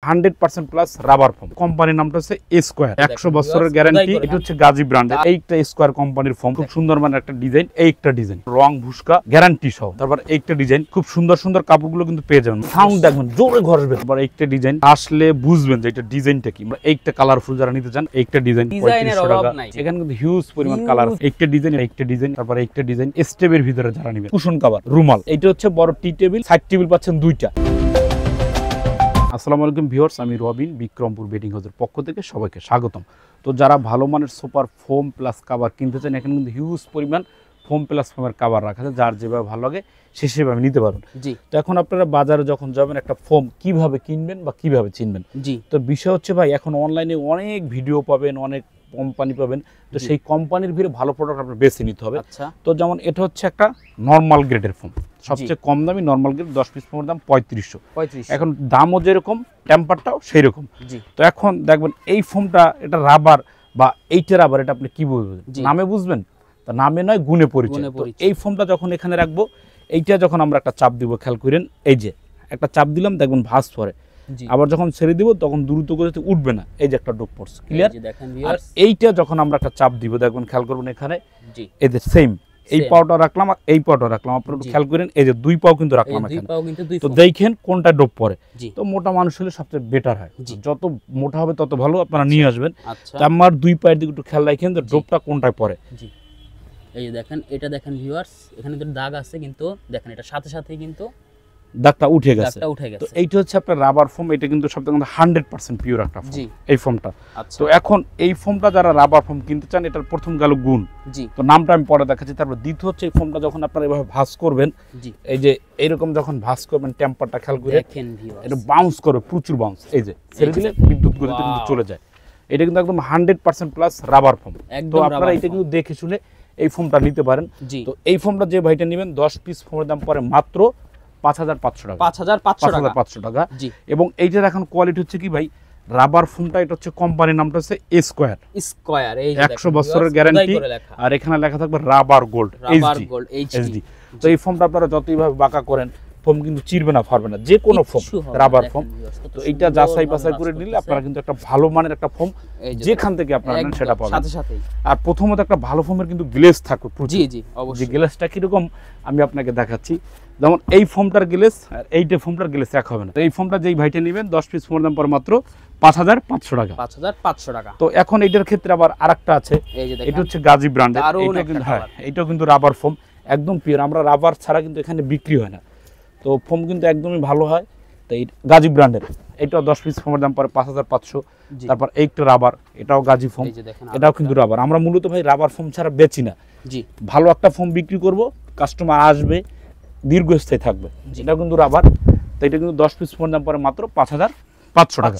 100% plus rubber foam. কোম্পানির নামটা হচ্ছে স্কয়ার, 100 বছরের গ্যারান্টি। এটা হচ্ছে গাজী ব্র্যান্ডের। এইটা স্কয়ার কোম্পানির ফোম, খুব সুন্দর মানে একটা ডিজাইন। এইটা ডিজাইন রং ভুসকা গ্যারান্টি সহ। তারপর এইটা ডিজাইন খুব সুন্দর সুন্দর কাপড়গুলো কিন্তু পেয়ে যাবেন। সাউন্ড দেখবেন জোরে ঘষবে। তারপর এইটা ডিজাইন আসলে বুঝবেন যে এটা ডিজাইনটা কি। এইটা কালারফুল যারা নিতে চান, এইটা ডিজাইন 3500 টাকা। এখানে কিন্তু হিউজ পরিমাণ কালার। এইটা ডিজাইন, এইটা ডিজাইন, তারপর এইটা ডিজাইন স্টেপের ভিতরে যারা নেবেন। কুশন কভার, রুমাল। এটা হচ্ছে বড় টি টেবিল, সাইড টেবিল পাচ্ছেন দুইটা। আসসালামু আলাইকুম ভিউয়ার্স, আমি রবিন বিক্রমপুর বেডিং হাউসের পক্ষ থেকে সবাইকে স্বাগতম। তো যারা ভালো মানের সুপার ফোম প্লাস কাভার কিনতে চান, এখানে কিন্তু হিউজ পরিমাণ ফোম প্লাস ফোমের কাভার রাখা আছে, যার যেভাবে ভালো লাগে সে সেভাবে নিতে পারবেন। তো এখন আপনারা বাজারে যখন যাবেন, একটা ফোম কিভাবে কিনবেন বা কিভাবে চিনবেন, তো বিষয় হচ্ছে ভাই, এখন অনলাইনে অনেক ভিডিও পাবেন, অনেক কোম্পানি পাবেন। তো সেই কোম্পানির ভিড়ে ভালো প্রোডাক্ট আপনার বেছে নিতে হবে। তো যেমন এটা হচ্ছে একটা নর্মাল গ্রেডের ফোম, সবচেয়ে কম দামি নর্মাল গ্রেড, 10 পিস ফোমের দাম 3500। এখন দামও যেরকম, টেম্পারটাও সেই রকম। তো এখন দেখবেন এই ফোমটা, এটা রাবার বা এইটা রাবার, এটা আপনি কি বুঝবেন? নামে বুঝবেন, তা নামে নয় গুণে পরিচয়। তো এই ফোমটা যখন এখানে রাখবো, এইটা যখন আমরা একটা চাপ দিব, খেয়াল করেন, এই যে একটা চাপ দিলাম, দেখবেন ভাঁজ পড়ে। আবার যখন ছেড়ে দিব তখন দ্রুত করে উঠবে না, এই যে একটা ডোপ পড়ছে, ক্লিয়ার। আর এইটা যখন আমরা একটা চাপ দিব, দেখবেন খেয়াল করবেন এখানে এই যে সেম, এই পাওটা রাখলাম আর এই পাওটা রাখলাম, আপনারা খেয়াল করেন এই যে দুই পাও কিন্তু রাখলাম এখানে। তো দেখেন কোনটা ডোপ পড়ে। তো মোটা মানুষ হলে সবচেয়ে বেটার হয়, যত মোটা হবে তত ভালো, আপনারা নিয়ে আসবেন। আমার দুই পায়ের দিকে একটু খেয়াল রাখেন যে ডোপটা কোনটায় পড়ে। এই যে দেখেন, এটা দেখেন ভিউয়ার্স, এখানে তো দাগ আছে, কিন্তু দেখেন এটা সাথে সাথেই কিন্তু দাগটা উঠে গেছে। তো এইটা হচ্ছে আপনার রাবার ফোম, এটা কিন্তু সবথেকে 100% পিওর একটা ফোম এই ফোমটা। তো এখন এই ফোমটা যারা রাবার ফোম কিনতে চান, এটার প্রথম গেল গুণ, তো নামটা আমি পরে দেখাচ্ছি। তারপর দ্বিতীয় হচ্ছে এই ফোমটা যখন আপনারা এভাবে ভাঁজ করবেন, এই যে এইরকম যখন ভাঁজ করবেন, টেম্পারটা খেয়াল করে এটা বাউন্স করে, প্রচুর বাউন্স। এই যে ছেড়ে দিলে বিদ্যুৎ গতিতে কিন্তু চলে যায়। এটা কিন্তু একদম 100% প্লাস রাবার ফোম। তো আপনারা এটা কিন্তু দেখে শুনে এই ফোমটা নিতে পারেন। তো এই ফোমটা যে ভাইটা নেবেন, 10 পিস ফোমের দাম পরে মাত্র 5500 টাকা। 5500 টাকা। এবং এইটার এখন কোয়ালিটি হচ্ছে কি ভাই, রাবার ফোমটা, এটা হচ্ছে কোম্পানির নামটা হচ্ছে স্কয়ার, এই 100 বছরের গ্যারান্টি। আর এখানে লেখা থাকবে রাবার গোল্ড এইচডি। তো এই ফোমটা আপনারা যতইভাবে বাঁকা করেন, ফোম কিন্তু চিরবে না, ফারবে না, যে কোনো ফোম, রাবার ফোম। তো এইটা যাচাই বাছাই করে নিলে আপনারা কিন্তু একটা ভালো মানের একটা ফোম যেখান থেকে আপনারা নেন সেটা পাবেন। আর প্রথমত একটা ভালো ফোমের কিন্তু গ্লেজ থাকবে। যে গ্লেজটা কিরকম আমি আপনাকে দেখাচ্ছি। যেমন এই ফোমটার গ্লেজ আর এইটা ফোমটার গ্লেজ এক হবে না। তো এই ফোমটা যেই ভাইটা নেবেন, 10 পিস ফোমের দাম পরে মাত্র 5500 টাকা। 5500 টাকা। তো এখন এইটার ক্ষেত্রে আবার আরেকটা আছে, এটা হচ্ছে গাজী ব্র্যান্ডের। এটাও কিন্তু রাবার ফোম, একদম পিওর। আমরা রাবার ছাড়া কিন্তু এখানে বিক্রি হয় না। তো ফোম কিন্তু একদমই ভালো হয়। তো এই গাজী ব্র্যান্ডের, এটাও 10 পিস ফোমের দাম পরে 5500। তারপর এইটা রাবার, এটাও গাজী ফোম, এটাও কিন্তু রাবার। আমরা মূলত ভাই রাবার ফোম ছাড়া বেচি না। ভালো একটা ফোম বিক্রি করব, কাস্টমার আসবে, দীর্ঘস্থায়ী থাকবে, এটাও কিন্তু রাবার। তো এটা কিন্তু 10 পিস ফোমের দাম পরে মাত্র 5500 টাকা।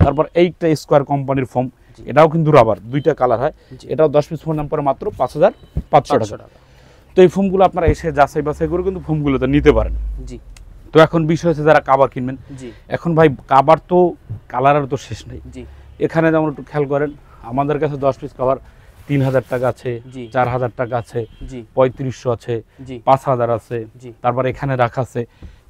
তারপর এইটা স্কয়ার কোম্পানির ফোম, এটাও কিন্তু রাবার, দুইটা কালার হয়। এটাও 10 পিস ফোমের দাম পরে মাত্র 5500 টাকা। তো এই ফোমগুলো আপনারা এসে যাচাই বাছাই করে কিন্তু ফোমগুলোতে নিতে পারেন। তো এখন বিষয় হচ্ছে যারা কাভার কিনবেন, এখন ভাই কাভার তো কালারের তো শেষ নেই। এখানে যেমন একটু খেয়াল করেন, আমাদের কাছে 10 পিস কাভার 3000 টাকা আছে, 4000 টাকা আছে, 3500 আছে, 5000 আছে। তারপর এখানে রাখা আছে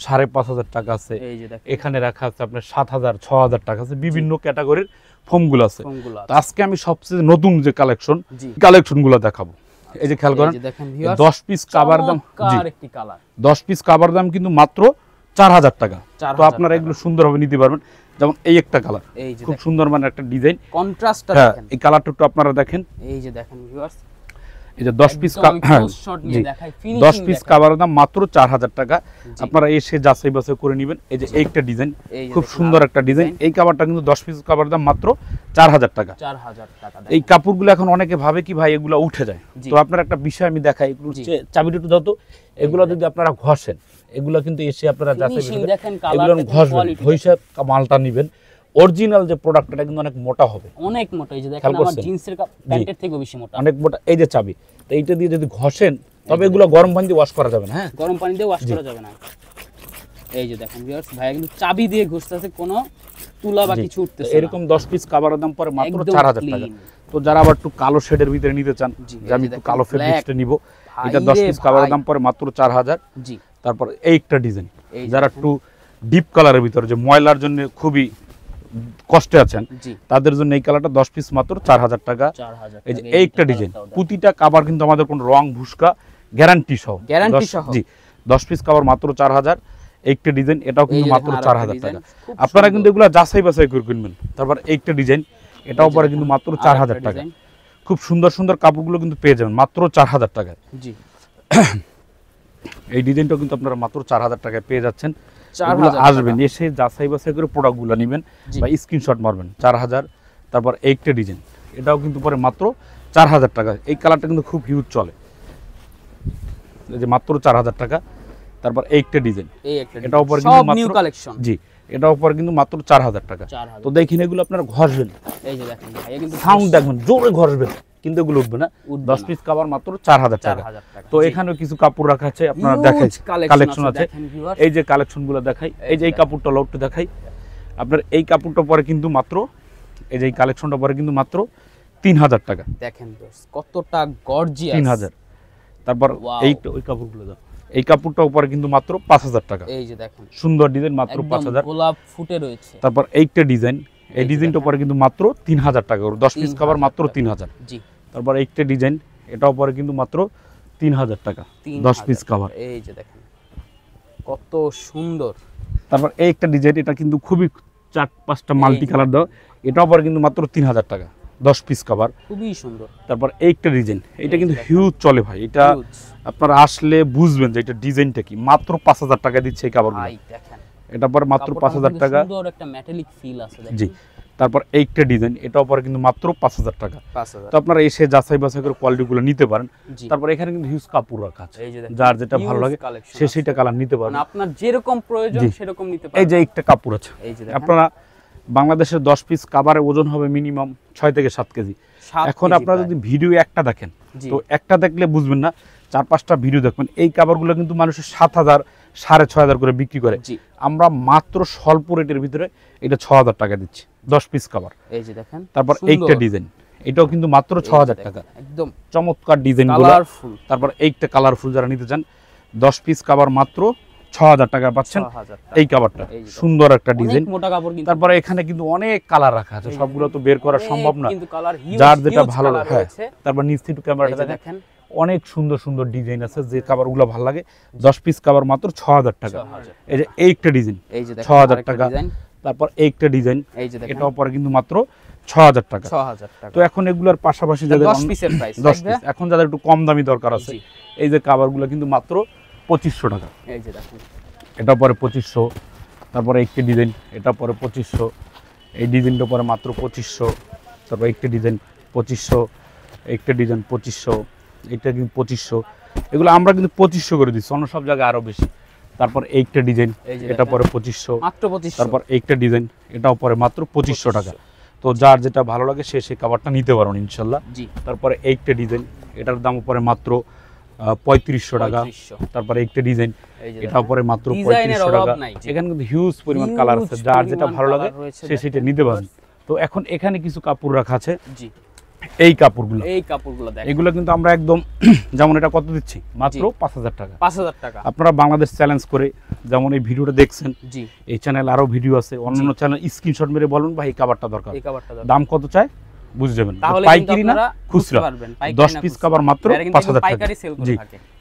5500 টাকা আছে, এখানে রাখা আছে আপনার 7000, 6000 টাকা আছে। বিভিন্ন ক্যাটাগরির ফোমগুলো আছে। তো আজকে আমি সবচেয়ে নতুন যে কালেকশনগুলো দেখাবো। এই যে খেয়াল করেন, 10 পিস কাভার দাম, 10 পিস কাভার দাম কিন্তু মাত্র 4000 টাকা। তো আপনারা এগুলো সুন্দরভাবে নিতে পারবেন। যেমন এই একটা কালার, খুব সুন্দর মানে একটা ডিজাইন, কন্ট্রাস্টটা দেখেন, এই কালারটা একটু আপনারা দেখেন। এই যে দেখেন ভিউয়ার্স, এই যে 10 পিস 10 পিস কাভারের দাম মাত্র 4000 টাকা। আপনারা এসে যাচাই বাছাই করে নেবেন। এই যে একটা ডিজাইন, খুব সুন্দর একটা ডিজাইন। এই কাভারটা কিন্তু 10 পিস কাভারের দাম মাত্র 4000 টাকা। এই কাপড়গুলো এখন অনেকে ভাবে কি ভাই এগুলো উঠে যায়। তো আপনার একটা বিষয় আমি দেখাই, চাবিটা একটু দাও তো। এগুলো যদি আপনারা ঘষেন, এগুলো কিন্তু এসে আপনারা যাচাই এগুলো ঘষবেন, ঘষে মালটা নেবেন। অরিজিনাল যে প্রোডাক্ট, এটা কিন্তু অনেক মোটা হবে, অনেক মোটা। এই যে দেখেন আমার জিন্সের প্যান্টের থেকেও বেশি মোটা, অনেক মোটা। এই যে চাবি, তো এইটা দিয়ে যদি ঘষেন, তবে এগুলো গরম পানি দিয়ে ওয়াশ করা যাবে না। হ্যাঁ, গরম পানি দিয়ে ওয়াশ করা যাবে না। এই যে দেখেন ভিউয়ার্স, ভাই কিন্তু চাবি দিয়ে ঘষতেছে, কোনো তুলা বা কিছু উঠতেছে না। এরকম 10 পিস কাভারের দাম পরে মাত্র 4000 টাকা। তো যারা আবার একটু কালো শেডের ভিতরে নিতে চান, যে আমি একটু কালো ফেব্রিক্সটা নিব, এটা 10 পিস কাভারের দাম পরে মাত্র 4000। তারপর এই একটা ডিজাইন, যারা একটু ডিপ কালারের ভিতরে, যে ময়লার জন্য খুবই কষ্টে আছেন তাদের জন্য এই কালারটা 10 পিস মাত্র 4000 টাকা। এই যে এই একটা ডিজাইন, প্রতিটা কভার কিন্তু আমাদের কোনো রং ভুসকা গ্যারান্টি সহ, জি 10 পিস কভার মাত্র 4000। একটা ডিজাইন, এটাও কিন্তু মাত্র 4000 টাকা। আপনারা কিন্তু এগুলো যাচাই বাছাই করে কিনবেন। তারপর একটা ডিজাইন, এটাও পরে কিন্তু মাত্র 4000 টাকা। খুব সুন্দর সুন্দর কাপড়গুলো কিন্তু পেয়ে যাবেন মাত্র 4000 টাকায়। জি এই ডিজাইনটাও কিন্তু আপনারা মাত্র 4000 টাকায় পেয়ে যাচ্ছেন। আসবেন, এসে যাচাই বাছাই করে প্রোডাক্টগুলো নেবেন বা স্ক্রিনশট মারবেন। 4000। তারপর একটা ডিজাইন, এটাও কিন্তু পরে মাত্র 4000 টাকা। এই কালারটা কিন্তু খুব হিউজ চলে, এই যে মাত্র 4000 টাকা। তারপর একটা ডিজাইন, এটাও পরে কিন্তু মাত্র কালেকশন, জি এটাও পরে কিন্তু মাত্র 4000 টাকা। তো দেখেন এগুলো আপনারা ঘষবেন, এই যে দেখেন ভাই কিন্তু সাউন্ড দেখবেন, জোরে ঘষবেন কিন্তু এগুলো উঠবে না। 10 পিস কভার মাত্র 4000 টাকা। তো এখানেও কিছু কাপড় রাখা আছে, আপনারা দেখাই কালেকশন আছে। এই যে কালেকশনগুলো দেখাই, এই যে এই কাপড়টা লটটা দেখাই আপনার। এই কাপড়টা পরে কিন্তু মাত্র, এই যে এই কালেকশনটা পরে কিন্তু মাত্র 3000 টাকা। দেখেন কতটা গর্জিয়াস, 3000। তারপর এই ওই কাপড়গুলো দাও, এই কাপড়টাও পরে কিন্তু মাত্র 5000 টাকা। এই যে দেখেন সুন্দর ডিজাইন, মাত্র 5000। গোলাপ ফুটে রয়েছে। তারপর এইটা ডিজাইন, এই ডিজাইনটা পরে কিন্তু মাত্র 3000 টাকা। 10 পিস কভার মাত্র 3000। জি তারপর এইটা ডিজাইন, এটাও পরে কিন্তু মাত্র 3000 টাকা 10 পিস কভার। এই যে দেখেন কত সুন্দর। তারপর এই একটা ডিজাইন, এটা কিন্তু খুবই 4-5টা মাল্টি কালার দাও, এটাও পরে কিন্তু মাত্র 3000 টাকা 10 পিস কভার, খুবই সুন্দর। তারপর এইটা ডিজাইন, এটা কিন্তু হিউজ চলে ভাই। এটা আপনারা আসলে বুঝবেন যে এটা ডিজাইনটা কি। মাত্র 5000 টাকা দিচ্ছে এই কাপড়গুলো, ভাই দেখেন এটা পরে মাত্র 5000 টাকা। সুন্দর একটা মেটালিক ফিল আছে দেখেন। জি তারপর এইটা ডিজাইন, এটাও পরে কিন্তু মাত্র 5000 টাকা। তো আপনারা এসে যাচাই বাছাই করে কোয়ালিটিগুলো নিতে পারেন। তারপর এখানে কিন্তু হিউজ কাপড় রাখা আছে, যার যেটা ভালো লাগে সে সেটা কালার নিতে পারেন, আপনার যেরকম প্রয়োজন সেরকম নিতে পারেন। এই যে একটা কাপড় আছে, আপনারা বাংলাদেশের 10 পিস কাভারের ওজন হবে মিনিমাম 6 থেকে 7 কেজি। এখন আপনারা যদি ভিডিও একটা দেখেন, তো একটা দেখলে বুঝবেন না, 4-5টা ভিডিও দেখবেন। এই কাভারগুলো কিন্তু মানুষের 7000 6500 করে বিক্রি করে, আমরা মাত্র স্বল্প রেটের ভিতরে এটা 6000 টাকা দিচ্ছি 10 পিস কাভার। এই যে দেখেন। তারপর এইটা ডিজাইন, এটাও কিন্তু মাত্র 6000 টাকা। একদম চমৎকার ডিজাইনগুলো। তারপর এইটা কালারফুল যারা নিতে চান, 10 পিস কাভার মাত্র 6000 টাকা পাচ্ছেন। এই কাভারটা সুন্দর একটা ডিজাইন। তারপরে এখানে কিন্তু অনেক কালার রাখা আছে, সবগুলো তো বের করা সম্ভব না, যার যেটা ভালো লাগে। তারপর নিচ থেকে ক্যামেরাটা দেখেন, অনেক সুন্দর সুন্দর ডিজাইন আছে, যে কাভারগুলো ভালো লাগে। 10 পিস কাভার মাত্র 6000 টাকা। এই যে এইটা ডিজাইন 6000 টাকা। তারপর এইটা ডিজাইন, এটাও পরে কিন্তু মাত্র 6000 টাকা। তো এখন এগুলোর পাশাপাশি যাদের 10 পিসের প্রাইস, 10 পিস এখন যাদের একটু কম দামি দরকার আছে, এই যে কাভারগুলো কিন্তু মাত্র 2500 টাকা। এই যে দেখেন এটা পরে 2500। তারপরে একটা ডিজাইন, এটা পরে 2500। এই ডিজাইনটা পরে মাত্র 2500। তারপর একটা ডিজাইন 2500, একটা ডিজাইন 2500, এটা কিন্তু 2500। এগুলো আমরা কিন্তু 2500 করে দিচ্ছি, অন্য সব জায়গায় আরো বেশি। তারপর এইটা ডিজাইন, এটা পরে 2500 মাত্র 2500। তারপর এইটা ডিজাইন, এটাও পরে মাত্র 2500 টাকা। তো যার যেটা ভালো লাগে সে সেই কাভারটা নিতে পারেন ইনশাল্লাহ। তারপরে এইটা ডিজাইন, এটার দাম পরে মাত্র 3500 টাকা। তারপরে একটা ডিজাইন, এটাও পরে মাত্র 3500 টাকা। এখানে কিন্তু হিউজ পরিমাণ কালার আছে, যার যেটা ভালো লাগে সে সেটা নিতে পারেন। তো এখন এখানে কিছু কাপড় রাখা আছে, এই কাপড়গুলো দেখেন, এগুলো কিন্তু আমরা একদম যেমন এটা কত দিচ্ছি মাত্র 5000 টাকা। 5000 টাকা। আপনারা বাংলাদেশ চ্যালেঞ্জ করে যেমন এই ভিডিওটা দেখছেন, এই চ্যানেল আরো ভিডিও আছে, অন্যান্য চ্যানেল স্ক্রিনশট মেরে বলুন ভাই এই কাভারটা দরকার, দাম কত চাই বুঝে যাবেন। পাইকারি না খুচরা, 10 পিস কভার মাত্র 5000 টাকা। জি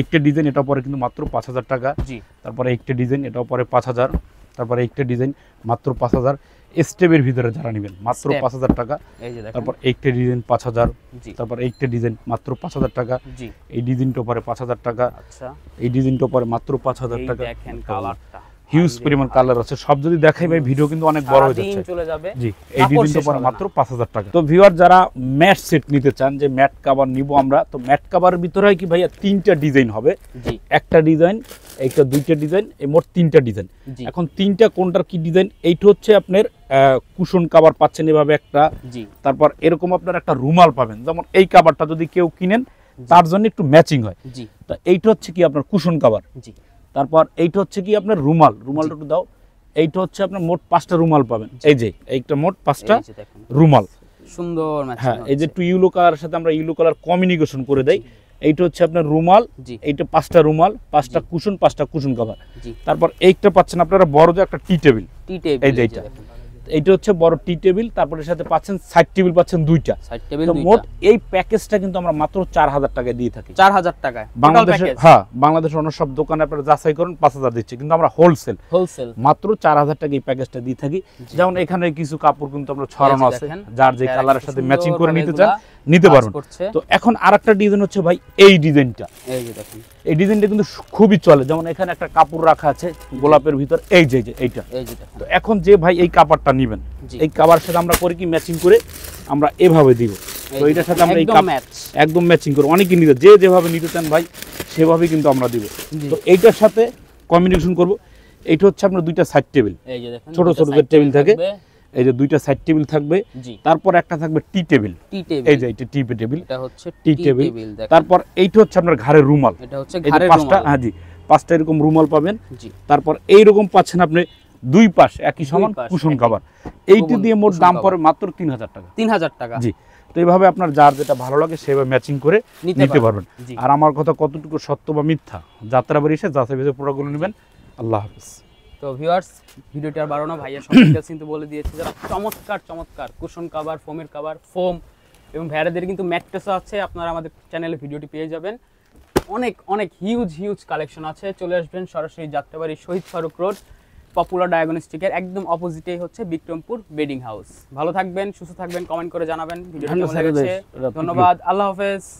একটা ডিজাইন, এটা পরে কিন্তু মাত্র 5000 টাকা। তারপরে একটা ডিজাইন, এটাও পরে 5000। তারপরে একটা ডিজাইন মাত্র 5000। স্টেপের ভিতরে যারা নেবেন মাত্র 5000 টাকা। তারপর একটা ডিজাইন 5000। তারপর একটা ডিজাইন মাত্র 5000 টাকা। এই ডিজাইনটা পরে 5000 টাকা। আচ্ছা এই ডিজাইনটা পরে মাত্র 5000 টাকা। দেখেন কালারটা হিউজ পরিমাণ কালার আছে, সব যদি দেখাই ভাই ভিডিও কিন্তু অনেক বড় হয়ে যাচ্ছে। জি এই ডিজাইনটা পরে মাত্র 5000 টাকা। তো ভিউয়ার যারা ম্যাট সেট নিতে চান, যে ম্যাট কভার নিব আমরা, তো ম্যাট কভারের ভিতরে হয় কি ভাইয়া 3টা ডিজাইন হবে। জি একটা ডিজাইন, একটা দুইটা ডিজাইন, এই মোট 3টা ডিজাইন। এখন 3টা কোনটার কি ডিজাইন, এইটা হচ্ছে আপনার কুশন কভার পাচ্ছেন এভাবে একটা। জি তারপর এরকম আপনার একটা রুমাল পাবেন, যেমন এই কভারটা যদি কেউ কিনেন তার জন্য একটু ম্যাচিং হয়। জি তো এইটা হচ্ছে কি আপনার কুশন কভার। জি তারপর এইটা হচ্ছে কি আপনার রুমাল, রুমালটা একটু দাও। এইটা হচ্ছে আপনার মোট 5টা রুমাল পাবেন। এই যে এইটা মোট 5টা রুমাল, সুন্দর ম্যাচিং। হ্যাঁ এই যে একটু ইয়েলো কালারের সাথে আমরা ইয়েলো কালার কমিউনিকেশন করে দেই। এইটা হচ্ছে আপনার রুমাল, এইটা 5টা রুমাল, 5টা কুশন, 5টা কুশন কভার। তারপর এইটা পাচ্ছেন আপনারা বড় যে একটা টি টেবিল। এই যে এইটা এইটা হচ্ছে বড় টি টেবিল, তারপরে সাথে পাচ্ছেন সাইড টেবিল পাচ্ছেন দুইটা। সাইড টেবিল তো দুইটা। মোট এই প্যাকেজটা কিন্তু আমরা মাত্র 4000 টাকায় দিয়ে থাকি। 4000 টাকায় বাংলাদেশে, হ্যাঁ বাংলাদেশের অন্য সব দোকানে আপনারা যাচাই করুন 5000 দিচ্ছে, কিন্তু আমরা হোলসেল মাত্র 4000 টাকা এই প্যাকেজটা দিয়ে থাকি। যেমন এখানে কিছু কাপড় কিন্তু আমরা ছড়ানো আছে, যার যে কালারের সাথে ম্যাচিং করে নিতে চান নিতে পারবেন। তো এখন আরেকটা ডিজাইন হচ্ছে ভাই এই ডিজাইনটা, এই যে দেখেন এই ডিজাইনটা কিন্তু খুবই চলে। যেমন এখানে একটা কাপড় রাখা আছে গোলাপের ভিতর, এই যে এইটা। তো এখন যে ভাই এই কাপড়টা নেবেন, এই কাপড়ের সাথে আমরা করি কি ম্যাচিং করে আমরা এভাবে দিব। তো এটার সাথে আমরা এই একদম ম্যাচিং করে অনেকে নিতে, যে যেভাবে নিতে চান ভাই সেভাবেই কিন্তু আমরা দিব। তো এইটার সাথে কম্বিনেশন করব। এইটা হচ্ছে আপনার দুইটা সাইড টেবিল, এই যে দেখেন ছোট ছোট যে টেবিল থাকে, এই যে দুইটা সাইড টেবিল থাকবে। তারপর একটা থাকবে টি টেবিল, এই যে এটা টি টেবিল, এটা হচ্ছে টি টেবিল। তারপর এইটা হচ্ছে আপনার ঘাড়ের রুমাল, এটা হচ্ছে ঘাড়ের রুমাল। হ্যাঁ জি, 5টা এরকম রুমাল পাবেন। তারপর এইরকম পাচ্ছেন আপনি দুই পাশ একই সমান কুশন কভার। এইটি দিয়ে মোট দাম পড়ে মাত্র 3000 টাকা। 3000 টাকা, জি। তো এইভাবে আপনার যার যেটা ভালো লাগে সেভাবে ম্যাচিং করে নিতে পারবেন। আর আমার কথা কতটুকু সত্য বা মিথ্যা যাত্রাবাড়ি এসে যাচাই বাছাই প্রোডাক্টগুলো নেবেন। আল্লাহ হাফেজ। তো ভিউয়ার্স, ভিডিওটি আর বাড়ানো, ভাইয়া সব ডিটেইলস কিন্তু বলে দিয়েছে। যারা চমৎকার চমৎকার কুশন কভার, ফোমের কভার, ফোম এবং ভাইয়াদের কিন্তু ম্যাট্রেসও আছে, আপনারা আমাদের চ্যানেলে ভিডিওটি পেয়ে যাবেন। অনেক অনেক হিউজ কালেকশন আছে। চলে আসবেন সরাসরি যাত্রাবাড়ি শহীদ ফারুক রোড, পপুলার ডায়াগনস্টিকের একদম অপোজিটেই হচ্ছে বিক্রমপুর বেডিং হাউস। ভালো থাকবেন, সুস্থ থাকবেন, কমেন্ট করে জানাবেন ভিডিওটি কেমন লেগেছে। ধন্যবাদ, আল্লাহ হাফেজ।